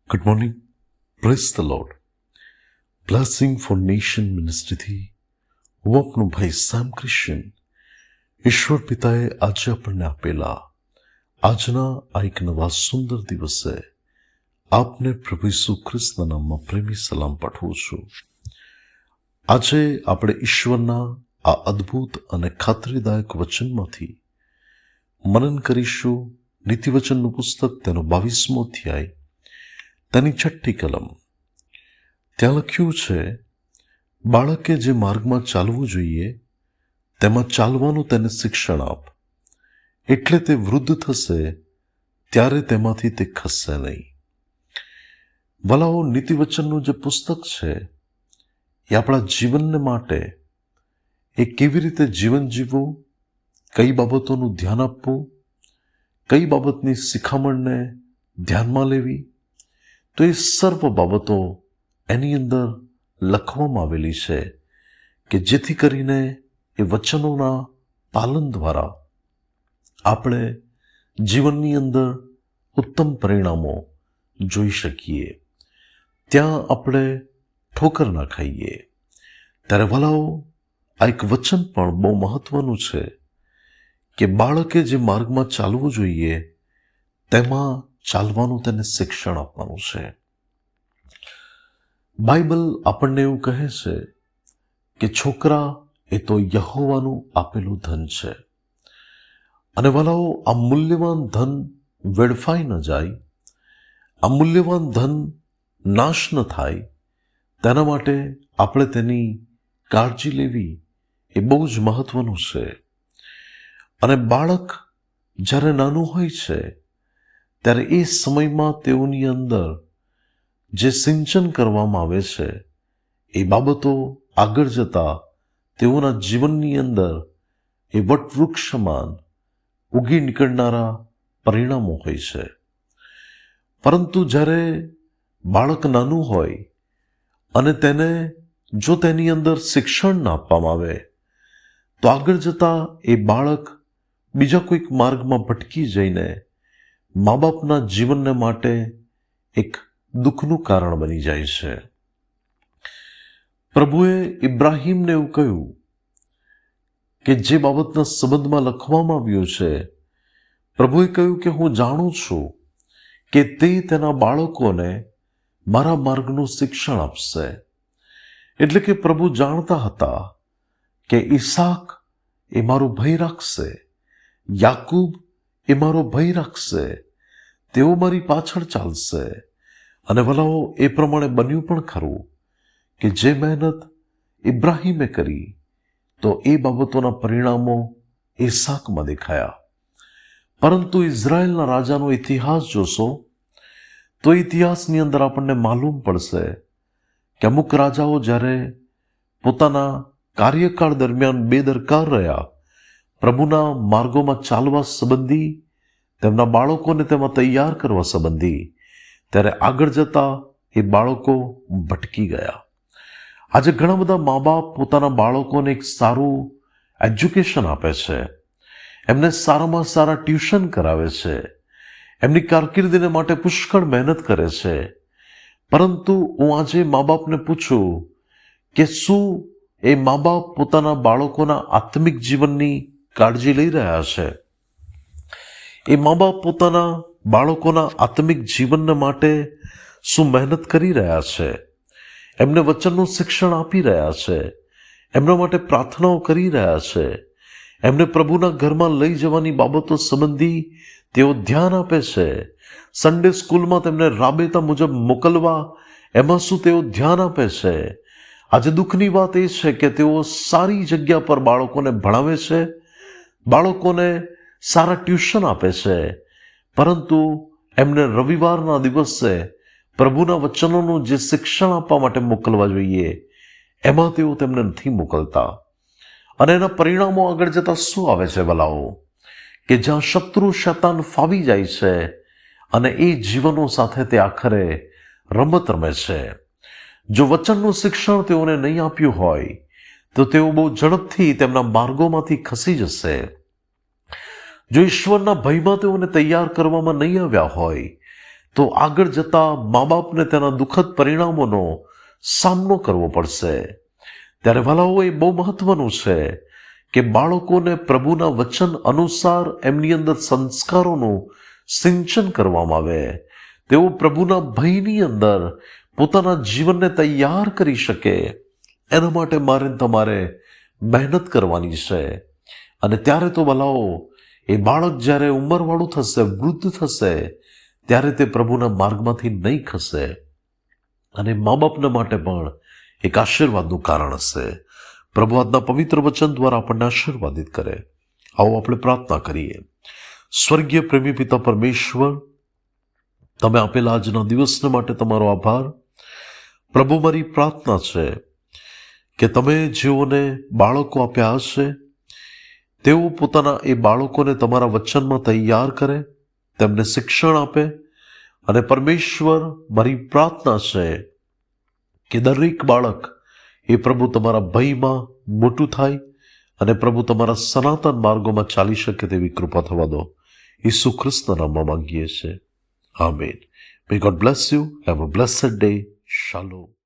Good morning. Praise the lord. Blessing for nation મિનિસ્ટ્રીથી હું આપનો ભાઈ સેમ ક્રિશ્ચિયન. ઈશ્વર પિતાએ આજે આપણને આપેલા આજના આ એક નવા સુંદર દિવસે આપને પ્રભુ ઈસુ ખ્રિસ્તના નામમાં પ્રેમી સલામ પાઠવું છું. આજે આપણે ઈશ્વરના આ અદ્ભુત અને ખાતરીદાયક વચનમાંથી મનન કરીશું. નીતિવચનનું પુસ્તક તેનો 22મો અધ્યાય તેની 6ઠ્ઠી કલમ. ત્યાં લખ્યું છે, બાળકે જે માર્ગમાં ચાલવું જોઈએ તેમાં ચાલવાનું તેને શિક્ષણ આપ, એટલે તે વૃદ્ધ થશે ત્યારે તેમાંથી તે ખસશે નહીં. વલાઓ, નીતિવચનનું જે પુસ્તક છે એ આપણા જીવનને માટે એ કેવી રીતે જીવન જીવવું, કઈ બાબતોનું ધ્યાન આપવું, કઈ બાબતની શિખામણને ધ્યાનમાં લેવી, તો એ સર્વ બાબતો એની અંદર લખવામાં આવેલી છે કે જેથી કરીને એ વચનોના પાલન દ્વારા આપણે જીવનની અંદર ઉત્તમ પરિણામો જોઈ શકીએ, ત્યાં આપણે ઠોકર ના ખાઈએ. ત્યારે વલાઓ, આ એક વચન પણ બહુ મહત્વનું છે કે બાળકે જે માર્ગમાં ચાલવું જોઈએ તેમાં ચાલવાનું તેને શિક્ષણ આપવાનું છે. બાઇબલ આપણને એવું કહે છે કે છોકરા એ તો યહોવાનું આપેલું ધન છે, અને વલાઓ, આ મૂલ્યવાન ધન વેડફાઈ ન જાય, આ મૂલ્યવાન ધન નાશ ન થાય, તેના માટે આપણે તેની કાળજી લેવી એ બહુ જ મહત્વનું છે. અને બાળક જ્યારે નાનું હોય છે ત્યારે એ સમયમાં તેઓની અંદર જે સિંચન કરવામાં આવે છે એ બાબતો આગળ જતા તેઓના જીવનની અંદર એ વટવૃક્ષ સમાન ઉગી નીકળનારા પરિણામો હોય છે. પરંતુ જ્યારે બાળક નાનું હોય અને તેને જો તેની અંદર શિક્ષણ ના આપવામાં આવે તો આગળ જતા એ બાળક બીજા કોઈક માર્ગમાં ભટકી જઈને મા બાપના જીવનને માટે એક દુઃખનું કારણ બની જાય છે. પ્રભુએ ઇબ્રાહીમને એવું કહ્યું કે જે બાબતના સંબંધમાં લખવામાં આવ્યું છે, પ્રભુએ કહ્યું કે હું જાણું છું કે તે તેના બાળકોને મારા માર્ગનું શિક્ષણ આપશે. એટલે કે પ્રભુ જાણતા હતા કે ઈસાક એ મારો ભય રાખશે, યાકૂબ એ મારો ભય રાખશે, તેઓ મારી પાછળ ચાલશે. અને વલાઓ, એ પ્રમાણે બન્યું પણ ખરું કે જે મહેનત ઇબ્રાહીમે કરી તો એ બાબતોના પરિણામો ઈસાકમાં દેખાયા. પરંતુ ઇઝરાયલના રાજાનો ઇતિહાસ જોશો તો ઇતિહાસની અંદર આપણને માલુમ પડશે કે અમુક રાજાઓ જ્યારે પોતાના કાર્યકાળ દરમિયાન બેદરકાર રહ્યા, પ્રભુના માર્ગોમાં ચાલવા સંબંધી, તેમના બાળકોને તેમાં તૈયાર કરવા સંબંધી, ત્યારે આગળ જતા એ બાળકો ભટકી ગયા. આજે ઘણા બધા મા બાપ પોતાના બાળકોને એક સારું એજ્યુકેશન આપે છે, એમને સારામાં સારા ટ્યુશન કરાવે છે, એમની કારકિર્દીને માટે પુષ્કળ મહેનત કરે છે. પરંતુ હું આજે મા બાપને પૂછું કે શું એ મા બાપ પોતાના બાળકોના આત્મિક જીવનની કાળજી લઈ રહ્યા છે? એ મા બાપ પોતાના બાળકોના આત્મિક જીવનને માટે શું મહેનત કરી રહ્યા છે? એમને વચનનું શિક્ષણ આપી રહ્યા છે? એમના માટે પ્રાર્થનાઓ કરી રહ્યા છે? એમને પ્રભુના ઘરમાં લઈ જવાની બાબતો સંબંધી તેઓ ધ્યાન આપે છે? સન્ડે સ્કૂલમાં તેમને રાબેતા મુજબ મોકલવા, એમાં શું તેઓ ધ્યાન આપે છે? આજે દુઃખની વાત એ છે કે તેઓ સારી જગ્યા પર બાળકોને ભણાવે છે, બાળકોને સારા ટ્યુશન આપે છે, પરંતુ એમને રવિવારના દિવસે પ્રભુના વચનોનું જે શિક્ષણ આપવા માટે મોકલવા જોઈએ એમાં તેઓ તેમને નથી મોકલતા. અને એના પરિણામો આગળ જતા શું આવે છે વલાઓ? કે જ્યાં શત્રુ શૈતાન ફાવી જાય છે અને એ જીવનો સાથે તે આખરે રમત રમે છે. જો વચનનું શિક્ષણ તેઓને નહીં આપ્યું હોય તો તેઓ બહુ ઝડપથી તેમના માર્ગોમાંથી ખસી જશે. જો ઈશ્વરના ભયમાં તેઓને તૈયાર કરવામાં નહીં આવ્યા હોય તો આગળ જતા મા બાપને તેના દુઃખદ પરિણામોનો સામનો કરવો પડશે. ત્યારે વાલાઓ, એ બહુ મહત્વનું છે કે બાળકોને પ્રભુના વચન અનુસાર એમની અંદર સંસ્કારોનું સિંચન કરવામાં આવે. તેઓ પ્રભુના ભયની અંદર પોતાના જીવનને તૈયાર કરી શકે. એના માટે મારે તમારે મહેનત કરવાની છે. અને ત્યારે તો વાલાઓ, એ બાળક જ્યારે ઉંમરવાળું થશે, વૃદ્ધ થશે, ત્યારે તે પ્રભુના માર્ગમાંથી નહીં ખસે. અને મા બાપના માટે પણ એક આશીર્વાદનું કારણ હશે. પ્રભુ આજના પવિત્ર વચન દ્વારા આપણને આશીર્વાદિત કરે. આવો આપણે પ્રાર્થના કરીએ. સ્વર્ગીય પ્રેમી પિતા પરમેશ્વર, તમે આપેલા આજના દિવસને માટે તમારો આભાર. પ્રભુ, મારી પ્રાર્થના છે કે તમે જેઓને બાળકો આપ્યા હશે તેઓ પોતાના એ બાળકોને તમારા વચનમાં તૈયાર કરે, તેમને શિક્ષણ આપે. અને પરમેશ્વર, મારી પ્રાર્થના છે કે દરેક બાળક એ પ્રભુ તમારા ભયમાં મોટું થાય અને પ્રભુ તમારા સનાતન માર્ગોમાં ચાલી શકે તેવી કૃપા થવા દો. ઈસુ ખ્રિસ્તના નામમાં માંગીએ છીએ. Amen. May God bless you. Have a blessed day. શાલોમ.